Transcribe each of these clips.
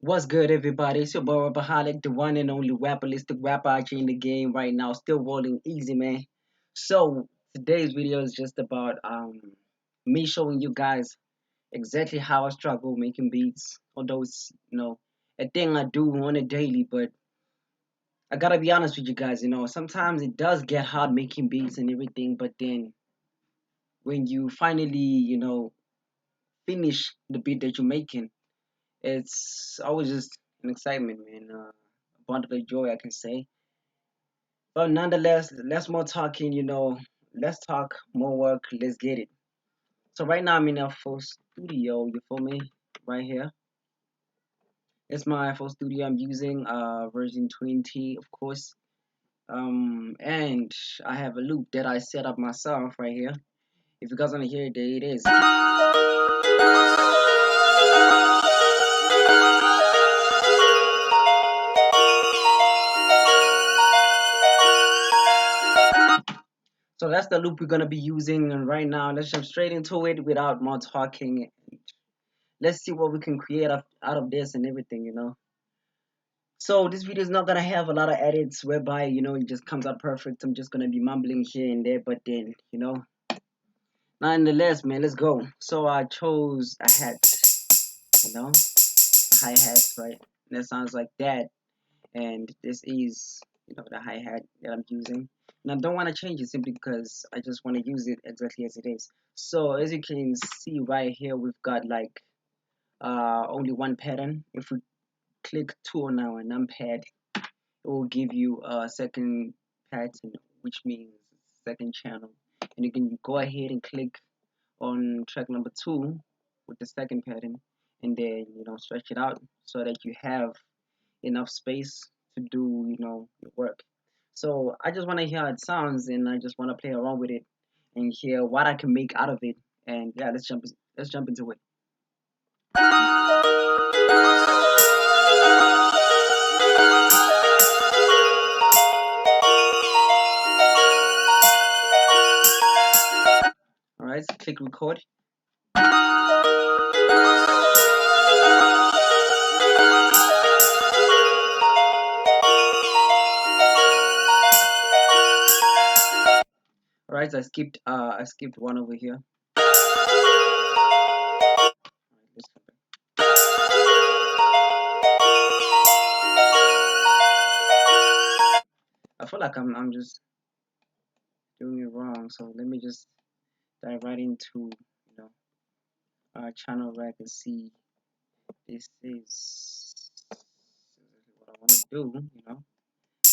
What's good, everybody? It's your boy Rapperholic, the one and only rapperlistic rapper out in the game right now, still rolling easy, man. So today's video is just about me showing you guys exactly how I struggle making beats. Although it's a thing I do on a daily, but I gotta be honest with you guys. Sometimes it does get hard making beats and everything, but then when you finally finish the beat that you're making, it's always just an excitement, man. A bundle of joy, I can say. But nonetheless, less more talking, let's talk more work. Let's get it. So right now I'm in our full studio. You feel me? Right here. It's my full studio. I'm using version 20, of course. And I have a loop that I set up myself right here. If you guys wanna hear it, there it is. So that's the loop we're gonna be using right now. Let's jump straight into it without more talking. Let's see what we can create out of this and everything. So this video is not gonna have a lot of edits whereby it just comes out perfect. I'm just gonna be mumbling here and there, but then nonetheless, man, let's go. So I chose a hat, a hi hat, right? That sounds like that, and this is the hi hat that I'm using. And I don't want to change it simply because I just want to use it exactly as it is. So as you can see right here, we've got like only one pattern. If we click 2 on our numpad, it will give you a second pattern, which means second channel. And you can go ahead and click on track number 2 with the second pattern, and then stretch it out so that you have enough space to do your work. So I just want to hear how it sounds, and I just want to play around with it and hear what I can make out of it. And yeah, let's jump into it. All right, so click record. All right, so I skipped one over here. I feel like I'm just doing it wrong, so let me just dive right into our channel where I can see this is what I want to do, and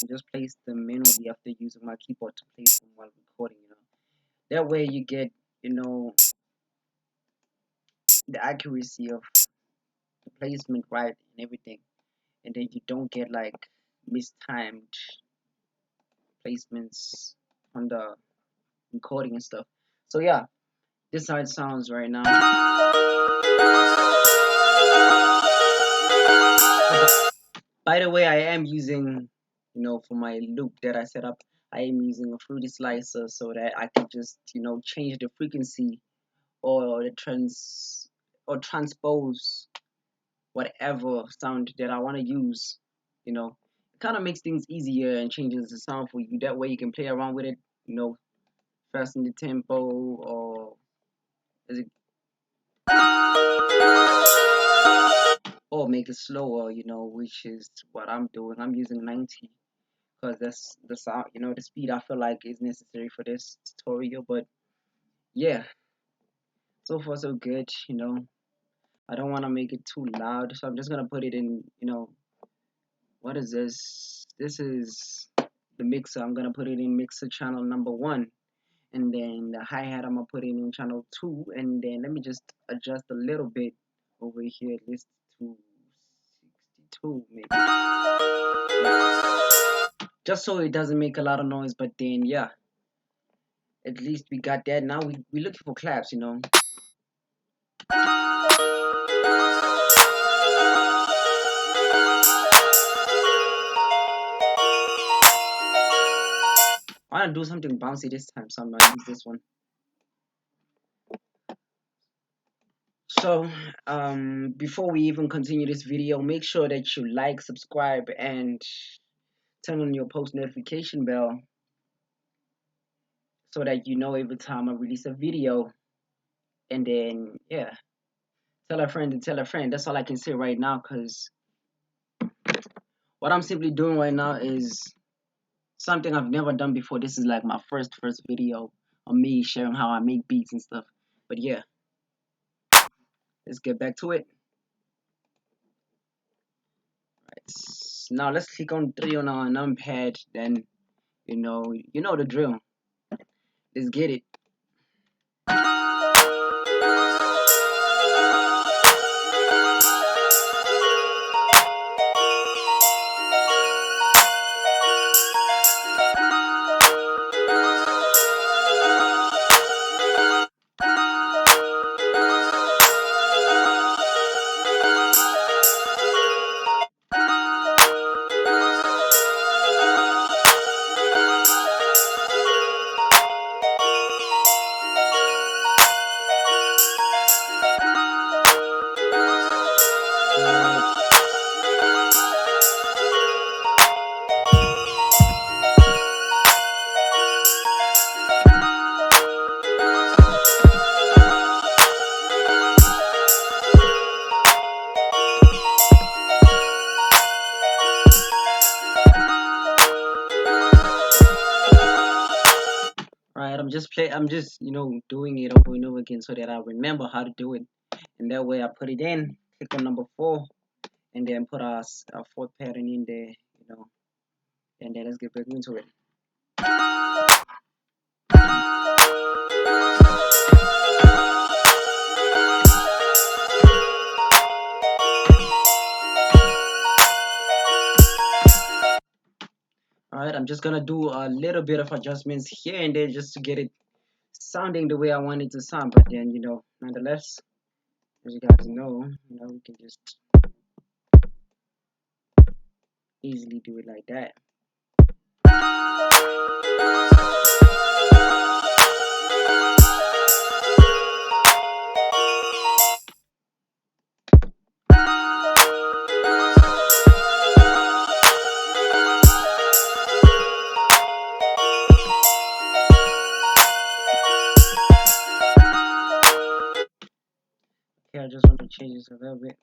just place them manually after using my keyboard to place them while recording. That way you get the accuracy of the placement right and everything, and then you don't get like mistimed placements on the recording and stuff. So yeah, this is how it sounds right now. By the way, I am using, for my loop that I set up, I am using a fruity slicer so that I can just, change the frequency or the transpose whatever sound that I want to use. It kind of makes things easier and changes the sound for you. That way you can play around with it, fasten the tempo or is it or make it slower, which is what I'm doing. I'm using 90 because that's the sound, the speed I feel like is necessary for this tutorial. But yeah, so far so good. I don't want to make it too loud, so I'm just gonna put it in. What is this? This is the mixer. I'm gonna put it in mixer channel number 1, and then the hi hat I'm gonna put it in channel 2, and then let me just adjust a little bit over here, at least to 62 maybe. Just so it doesn't make a lot of noise, but then yeah, at least we got that. Now we're looking for claps. I want to do something bouncy this time, so I'm gonna use this one. So, before we even continue this video, make sure that you like, subscribe, and turn on your post notification bell so that you know every time I release a video. And then, yeah, tell a friend to tell a friend. That's all I can say right now, because what I'm simply doing right now is something I've never done before. This is like my first video of me sharing how I make beats and stuff. But yeah, let's get back to it. Now let's click on 3 on our numpad. Then you know the drill. Let's get it. Right, I'm just doing it over and over again so that I remember how to do it, and that way I put it in, click on number 4, and then put our fourth pattern in there, and then let's get back into it. Alright, I'm just gonna do a little bit of adjustments here and there just to get it sounding the way I want it to sound, but then nonetheless, as you guys know, we can just easily do it like that. Okay, I just want to change this a little bit.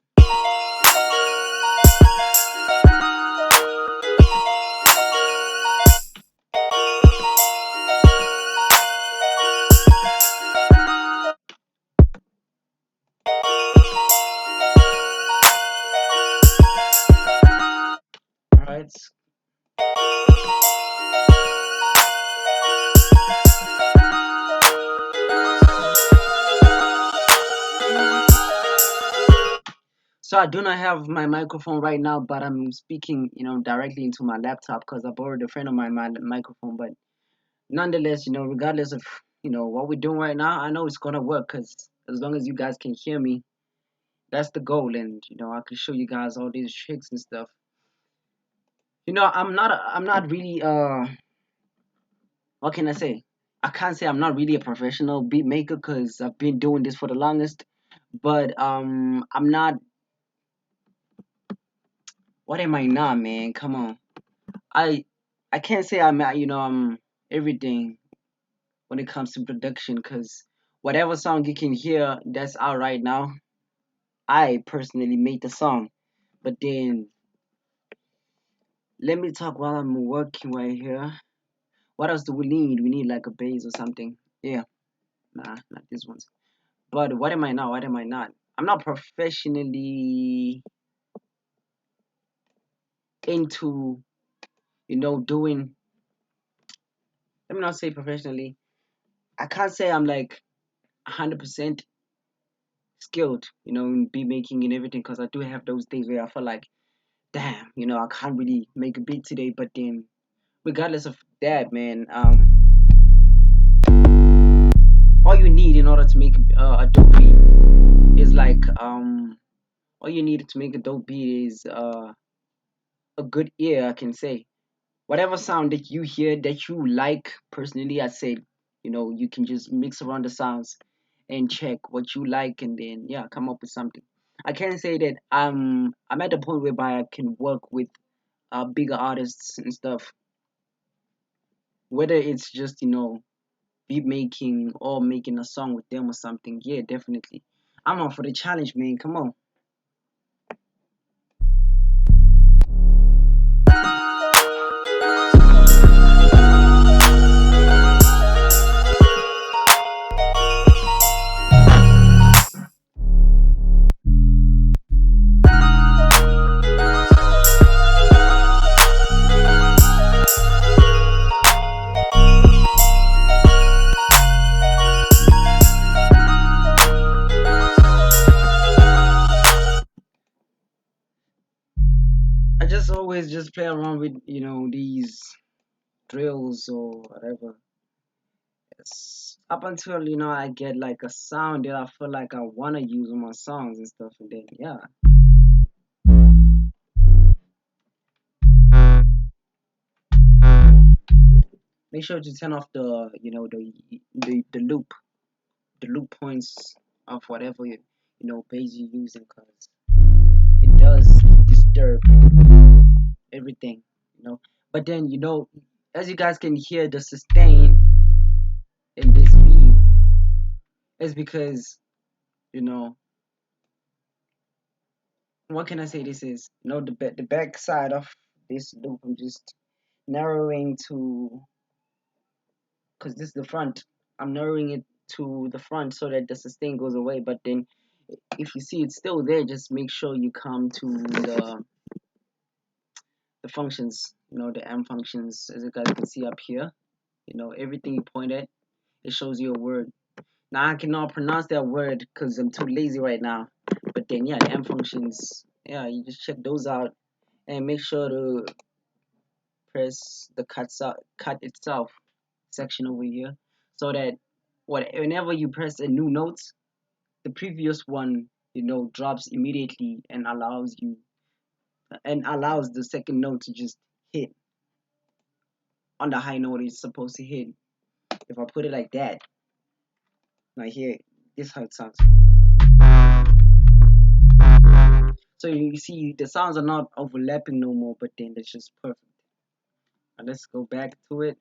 Alright. So I do not have my microphone right now, but I'm speaking, directly into my laptop because I borrowed a friend of mine my microphone. But nonetheless, regardless of what we're doing right now, I know it's gonna work because as long as you guys can hear me, that's the goal. And I can show you guys all these tricks and stuff. I'm not really what can I say? I can't say I'm not really a professional beat maker because I've been doing this for the longest. But I'm not. What am I not, man? Come on. I I can't say I'm everything when it comes to production because whatever song you can hear that's out right now, I personally made the song. But then let me talk while I'm working right here. What else do we need? We need like a bass or something. Yeah, nah, not these ones. But what am I not? What am I not? I'm not professionally into doing. Let me not say professionally. I can't say I'm like 100% skilled, in beat making and everything, because I do have those days where I feel like, damn, I can't really make a beat today. But then, regardless of that, man, all you need in order to make a dope beat is like, all you need to make a dope beat is a good ear, I can say. Whatever sound that you hear that you like personally, I say, you can just mix around the sounds and check what you like, and then yeah, come up with something. I can say that I'm at the point whereby I can work with bigger artists and stuff, whether it's just beat making or making a song with them or something. Yeah, definitely. I'm up for the challenge, man. Come on. I just always just play around with these drills or whatever. Up until I get like a sound that I feel like I wanna use on my songs and stuff, and then yeah. Make sure to turn off the loop points of whatever page you're using, because it does disturb everything, you know. But then as you guys can hear the sustain in this beat is because you know what can I say? This is the back side of this loop. I'm just narrowing to, because this is the front. I'm narrowing it to the front so that the sustain goes away. But then if you see it's still there, just make sure you come to the functions, the M functions, as you guys can see up here. Everything you point at, it shows you a word. Now I cannot pronounce that word because I'm too lazy right now. But then yeah, the M functions, yeah, you just check those out and make sure to press the cut itself section over here, so that whenever you press a new note, the previous one drops immediately and allows the second note to just hit on the high note it's supposed to hit. If I put it like that, like here, this is how it sounds. So you see the sounds are not overlapping no more, but then it's just perfect. Now let's go back to it.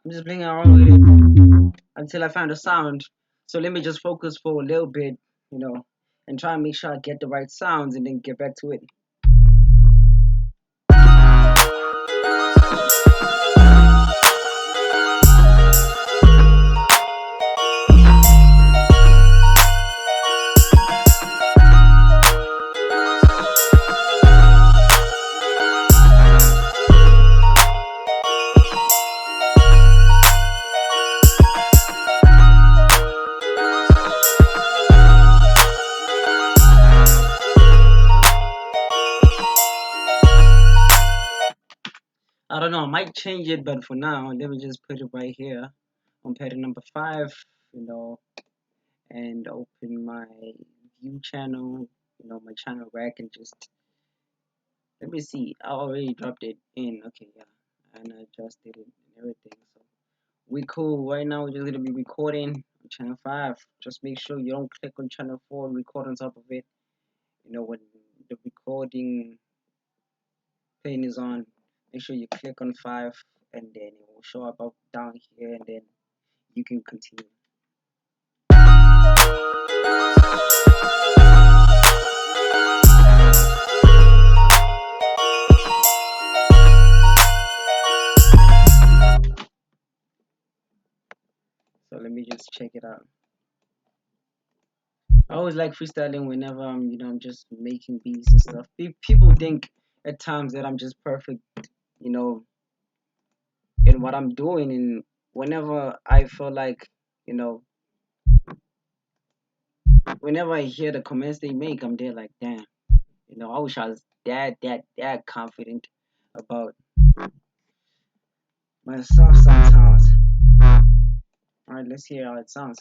I'm just playing around with it until I find a sound. So let me just focus for a little bit, and try and make sure I get the right sounds and then get back to it. I don't know, I might change it, but for now, let me just put it right here on pattern number 5, and open my view channel, my channel rack, and just let me see. I already dropped it in. Okay, yeah, and I adjusted it and everything. So we cool. Right now, we're just gonna be recording on channel 5. Just make sure you don't click on channel 4 and record on top of it. When the recording pane is on, make sure you click on 5, and then it will show up down here, and then you can continue. So let me just check it out. I always like freestyling whenever I'm just making beats and stuff. People think at times that I'm just perfect, you know, in what I'm doing, and whenever I feel like, you know, whenever I hear the comments they make, I'm there like, damn, I wish I was that confident about myself sometimes. All right, let's hear how it sounds.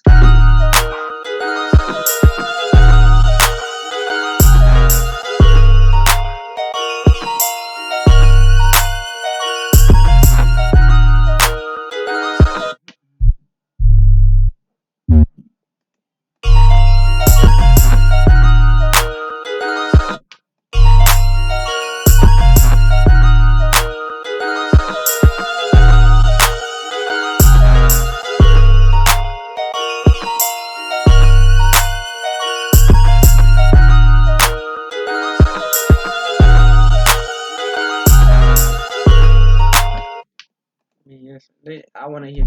Yes, I want to hear.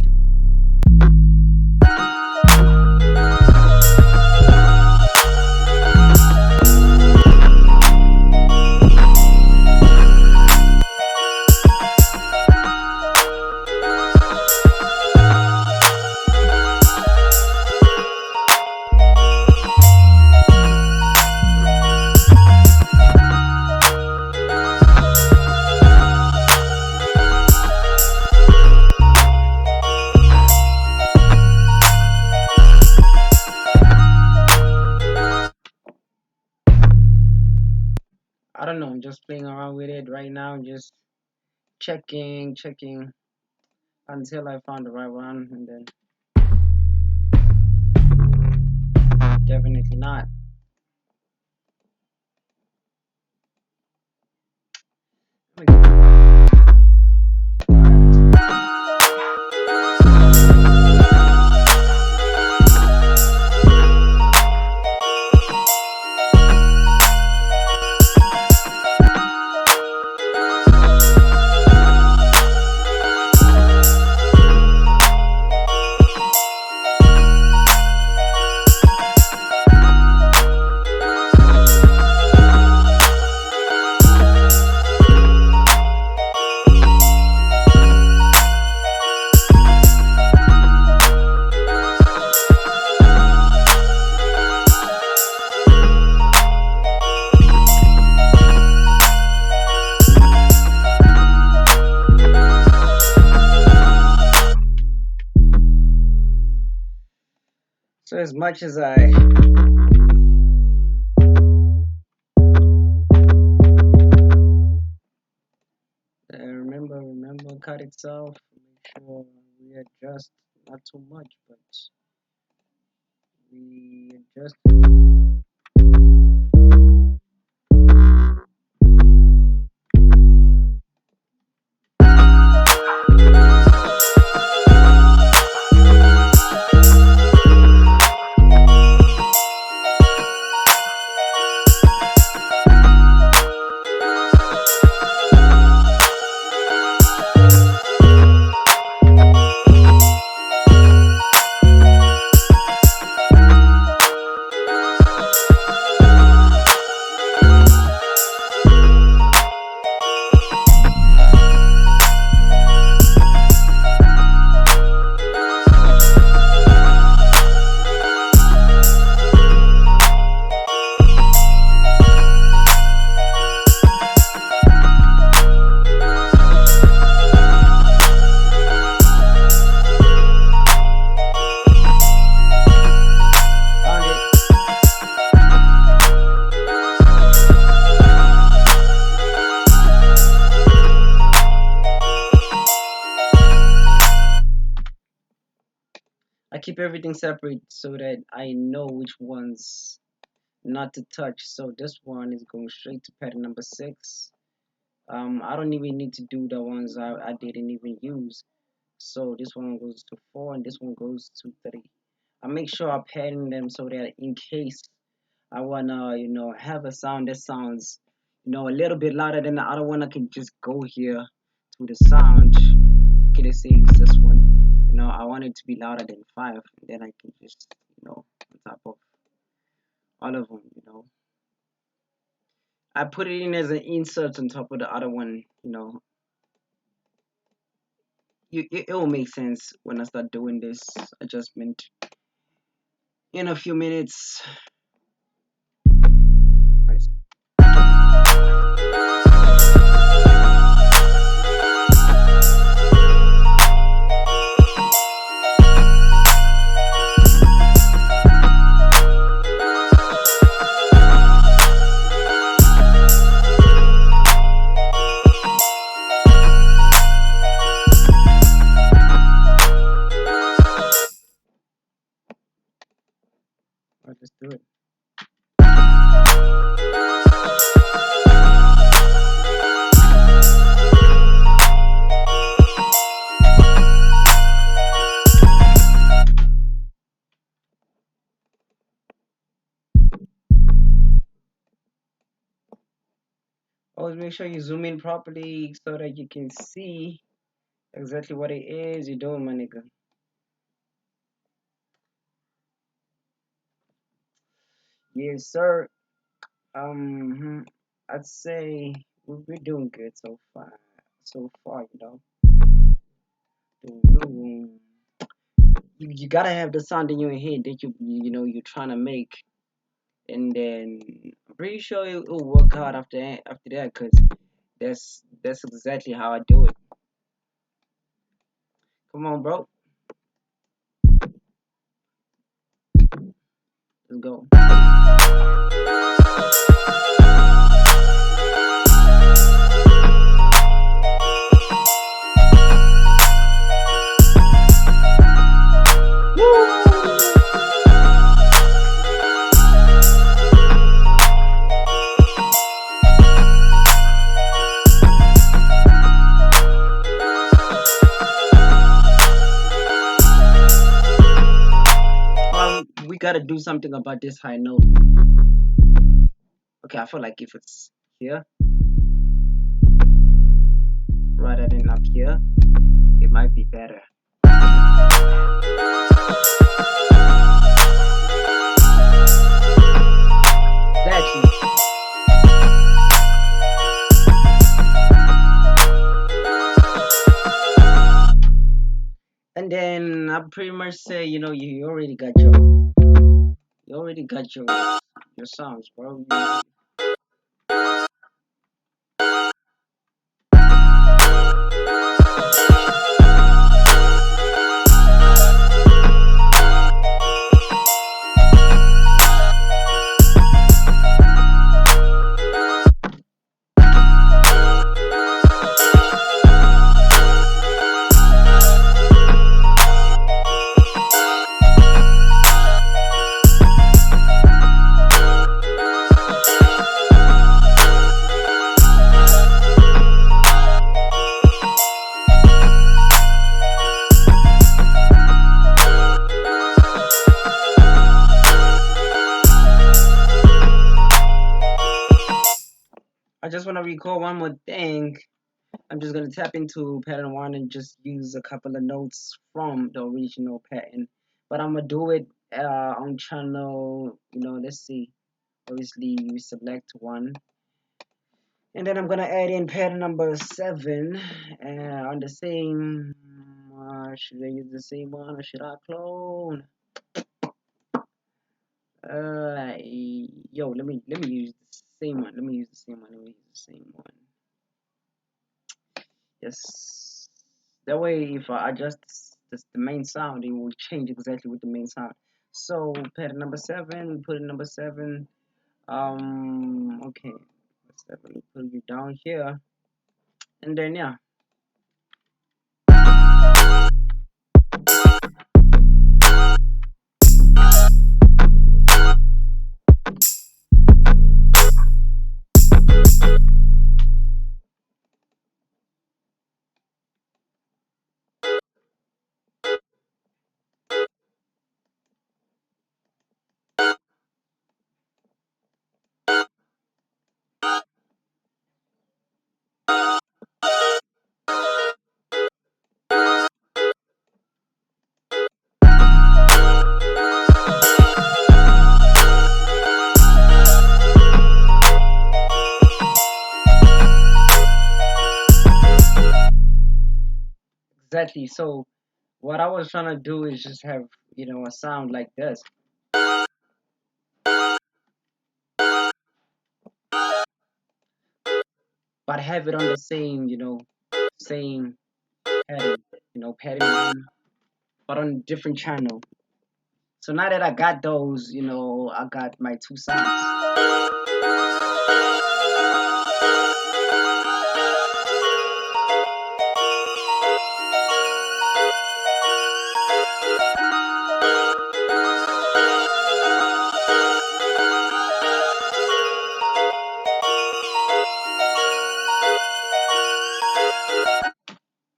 I don't know. I'm just playing around with it right now. Just checking until I found the right one, and then definitely not. So as much as I remember cut itself, make sure we adjust not too much, but we adjust. I keep everything separate so that I know which ones not to touch. So this one is going straight to pattern number 6. I don't even need to do the ones I didn't even use. So this one goes to 4 and this one goes to 3. I make sure I pattern them so that in case I wanna, have a sound that sounds, a little bit louder than the other one, I can just go here to the sound. Okay, let's say it's this one. I want it to be louder than 5, and then I can just, on top of all of them. I put it in as an insert on top of the other one. It will make sense when I start doing this adjustment in a few minutes. Right. Let's do it. Always make sure you zoom in properly so that you can see exactly what it is you're doing, my nigga. Yes, sir. I'd say we're doing good so far. So far, you gotta have the sound in your head that you're trying to make, and then I'm pretty sure it'll work out after that, cause that's exactly how I do it. Come on, bro, let's go. We gotta do something about this high note. Okay, I feel like if it's here rather than up here, it might be better. Exactly. And then I pretty much say, you already got your songs, bro. I just want to recall one more thing. I'm just gonna tap into pattern one and just use a couple of notes from the original pattern. But I'm gonna do it on channel. Let's see. Obviously, you select one, and then I'm gonna add in pattern number 7 on the same. Should I use the same one or should I clone? Yo, let me use the same one. Let me use the same one. Let me use the same one. Yes. That way, if I adjust the main sound, it will change exactly with the main sound. So pattern number 7, we put in number 7. Okay. 7, we put you down here, and then yeah. exactly. So what I was trying to do is just have, a sound like this, but have it on the same, same pattern, pattern one, but on a different channel. So now that I got those, I got my two sounds.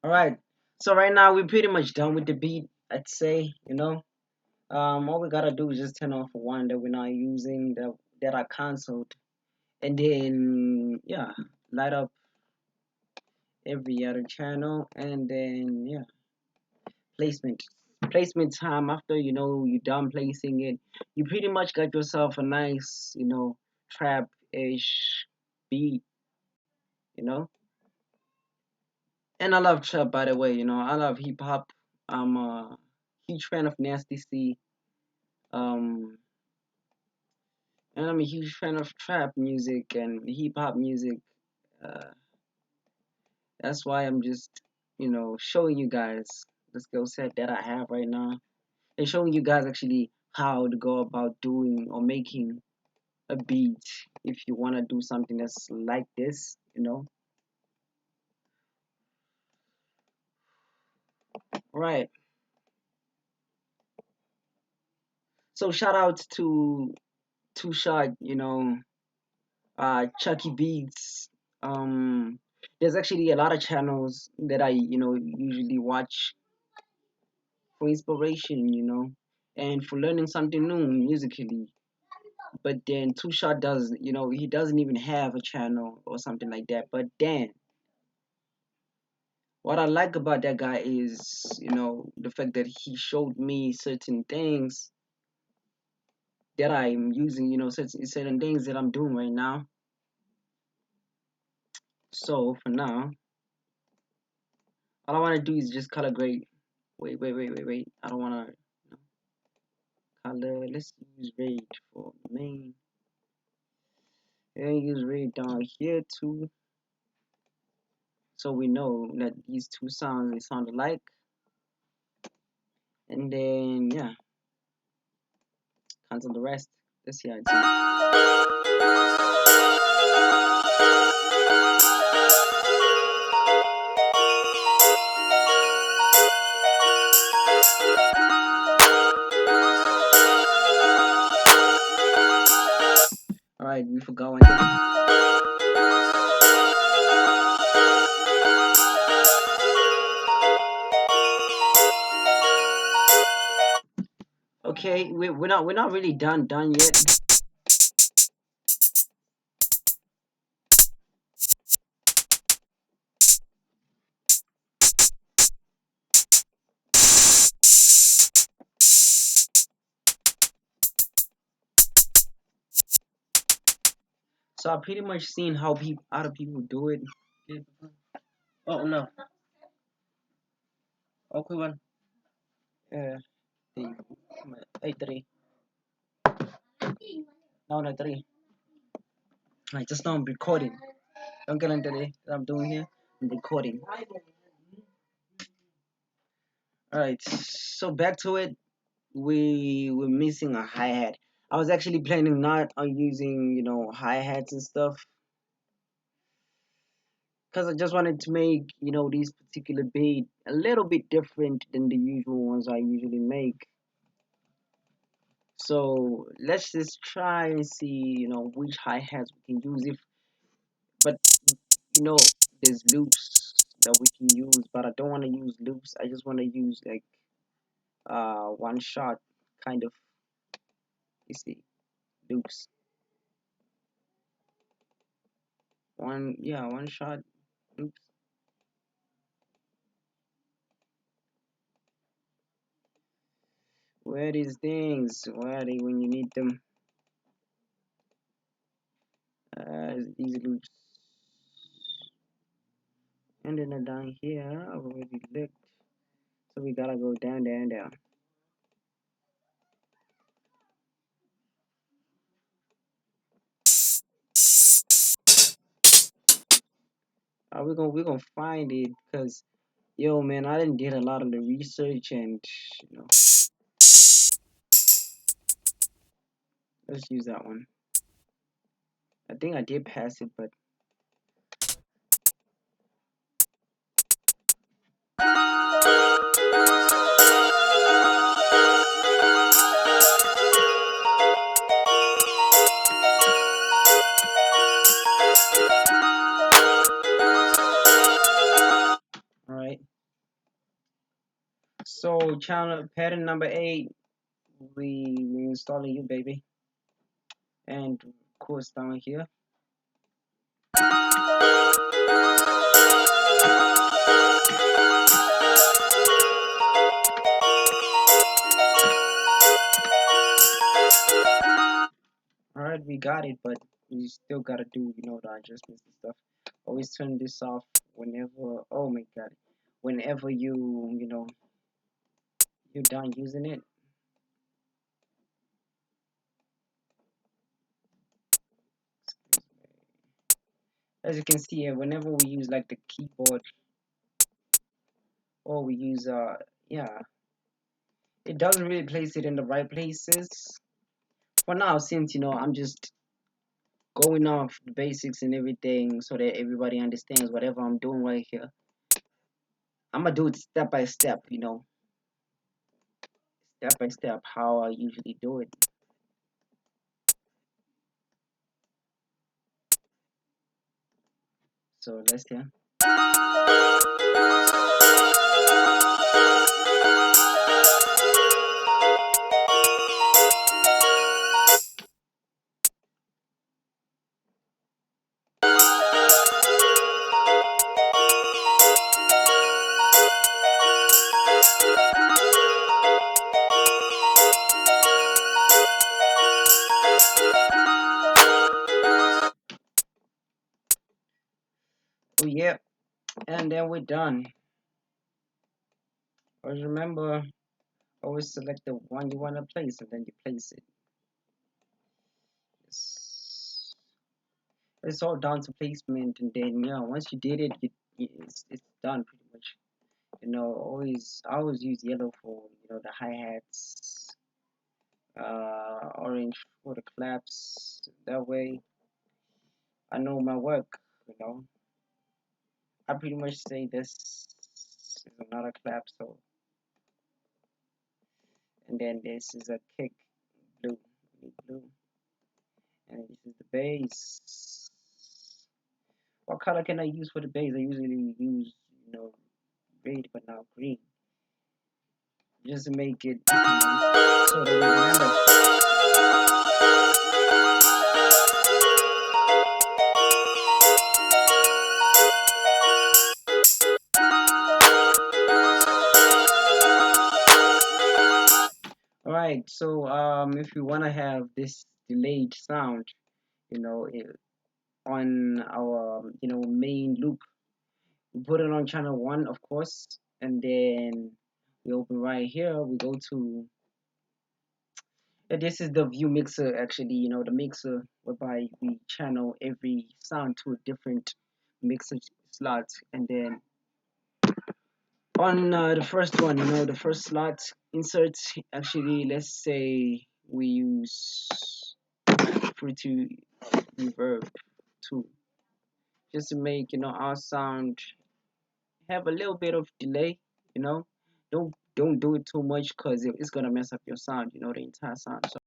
All right. So right now we're pretty much done with the beat. I'd say, all we gotta do is just turn off one that we're not using that I canceled, and then yeah, light up every other channel, and then yeah, placement. Placement time after you done placing it, you pretty much got yourself a nice trap ish beat, you know. And I love trap, by the way. I love hip hop. I'm a huge fan of Nasty C. Um, and I'm a huge fan of trap music and hip hop music. Uh, that's why I'm just, showing you guys the skill set that I have right now and showing you guys actually how to go about doing or making a beat if you want to do something that's like this. Right. So shout out to Two Shot, Chucky Beats. There's actually a lot of channels that I, usually watch for inspiration, and for learning something new musically. But then Two Shot does, he doesn't even have a channel or something like that. But then what I like about that guy is, the fact that he showed me certain things that I'm using, certain things that I'm doing right now. So for now, all I want to do is just color grade. Wait. I don't want to color. Let's use red for main. And use red down here too. So we know that these two sounds, they sound alike. And then, yeah, cancel the rest. Let's see how it's Alright, we forgot one thing. Okay, we're not really done yet. So I pretty much seen how other people do it. Oh no. Okay one. Yeah. Hey three. No three. I just know I'm recording. Don't get into it. I'm doing here. I'm recording. Alright, so back to it. We were missing a hi-hat. I was actually planning not on using, hi-hats and stuff. Because I just wanted to make, these particular beat a little bit different than the usual ones I usually make. So let's just try and see, which hi-hats we can use. But you know, there's loops that we can use, but I don't want to use loops. I just want to use like one shot kind of, you see, loops. One shot loops. Where these things? Where are they when you need them? These loops. And then down here, I already looked. So we gotta go down, down, down. We're gonna find it because yo man, I didn't did a lot of the research and you know let's use that one. I think I did pass it, but all right. So channel pattern number 8, we installing you baby, and of course down here. All right, we got it, but we still gotta do the adjustments and stuff. Always turn this off whenever. Oh my god, whenever you're done using it. As you can see here, whenever we use like the keyboard or we use yeah, it doesn't really place it in the right places. For now, since I'm just going off the basics and everything so that everybody understands whatever I'm doing right here. I'm gonna do it step by step, step by step how I usually do it. So let's see. Oh yeah, and then we're done. Always remember, always select the one you want to place and then you place it. It's all down to placement, and then once you did it, it's done pretty much. Always I always use yellow for the hi-hats, orange for the claps. That way I know my work. You know, I pretty much say this is another clap, so and then this is a kick, blue, blue, and this is the bass. What color can I use for the bass? I usually use red, but now green, just to make it so that we remember. All right, so if you want to have this delayed sound, you know, it, on our main loop, we put it on channel 1, of course, and then we open right here. We go to this is the view mixer, actually, the mixer whereby we channel every sound to a different mixer slot, and then on the first one, the first slot inserts, actually, let's say we use pretty reverb too, just to make our sound have a little bit of delay. You know, don't do it too much because it's gonna mess up your sound. The entire sound. So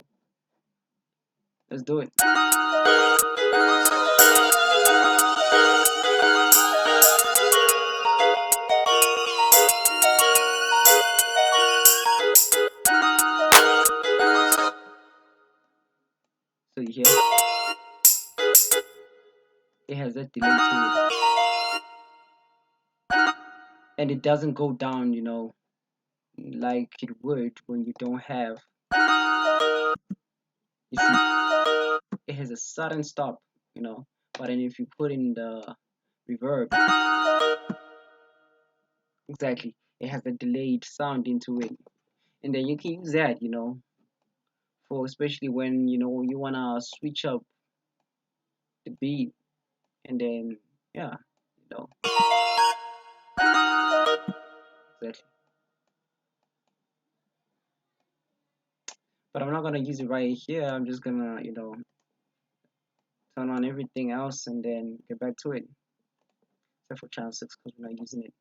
let's do it. So you hear it has that delay to it, and it doesn't go down. Like it would when you don't have. You see, it has a sudden stop. But then if you put in the reverb, exactly, it has a delayed sound into it, and then you can use that, for especially when you wanna switch up the beat, and then yeah, you know, exactly. But I'm not gonna use it right here. I'm just gonna turn on everything else and then get back to it, except for channel 6 because we're not using it.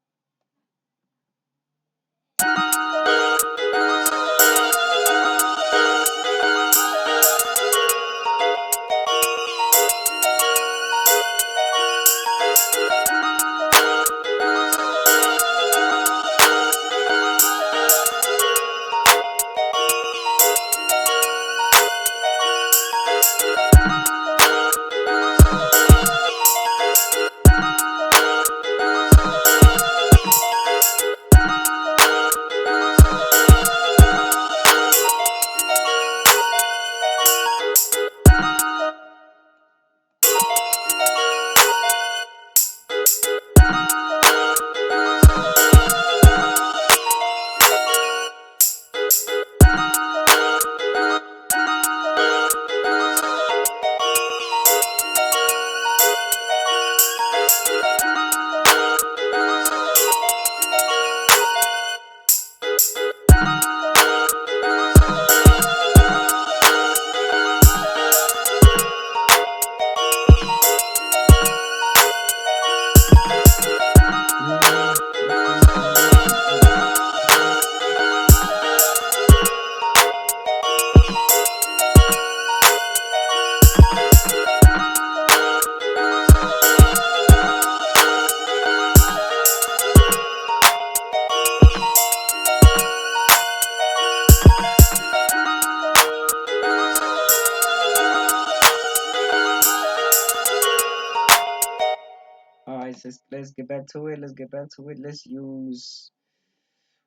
All right, so let's get back to it. Let's get back to it. Let's use,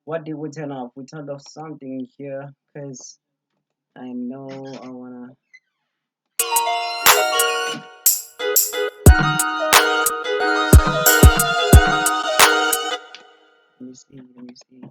what did we turn off? We turned off something here because I know I wanna. Let me see. Let me see.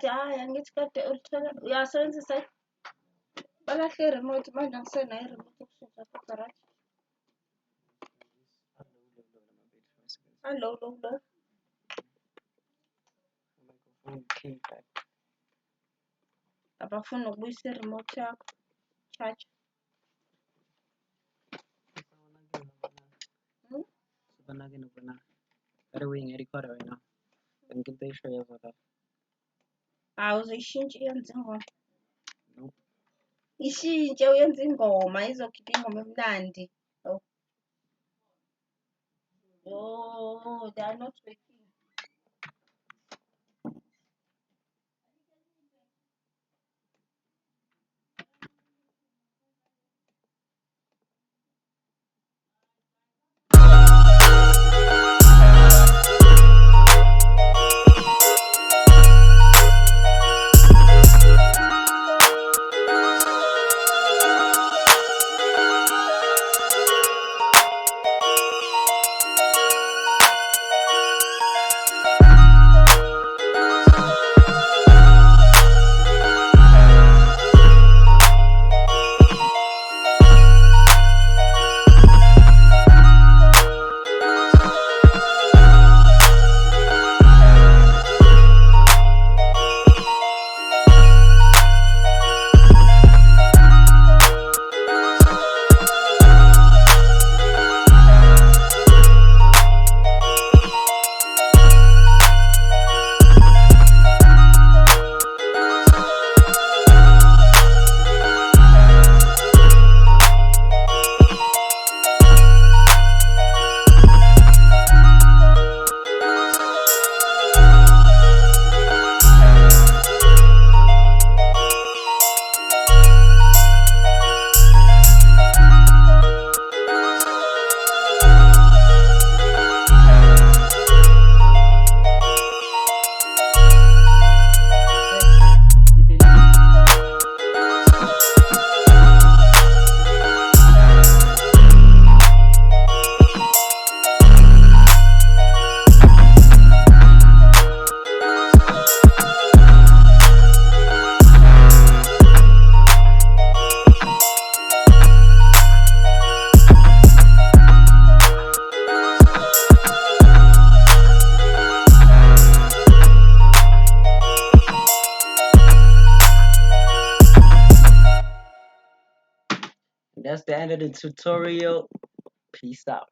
bathi hayi angithi kade ulithola uyasebenzisa balahle i-remote manje angisenayo i-remote yokushintsha kwegaraji. Low. Abafuna ukubuyisa i-remote yakho charge. Uzoyishintsha uyenze ingoma. Ishintshe uyenze ingoma izokhipha ingoma emnandi. They are not working. That's the end of the tutorial. Peace out.